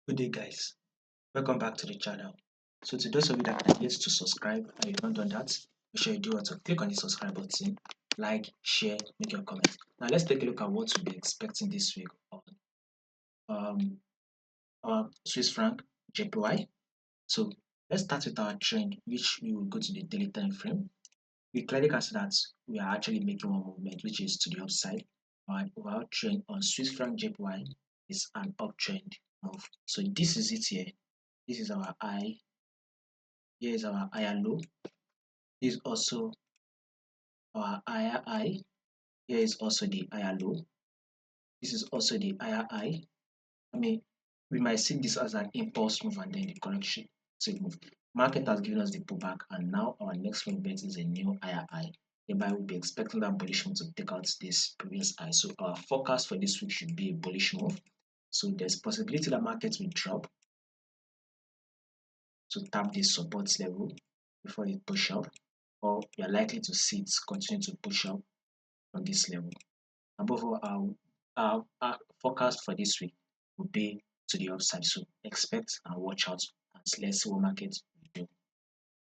Good day, guys. Welcome back to the channel. So, to those of you that are yet to subscribe and you've not done that, make sure you do also click on the subscribe button, like, share, make your comment. Now, let's take a look at what to be expecting this week on um, our Swiss franc JPY. So, let's start with our trend, which we will go to the daily time frame. We clearly can see that we are actually making one movement, which is to the upside. Our overall trend on Swiss franc JPY is an uptrend move. So, this is it here. This is our high. Here is our higher low. This is also our higher high. Here is also the higher low. This is also the higher high. I mean, we might see this as an impulse move and then the correction move. Market has given us the pullback, and now our next movement is a new higher high. Thereby, we'll be expecting that bullish move to take out this previous high. So our forecast for this week should be a bullish move. So there's possibility that markets will drop to tap this support level before it push up, or we are likely to see it continue to push up on this level. Above all, our forecast for this week will be to the upside. So expect and watch out, and let's see what market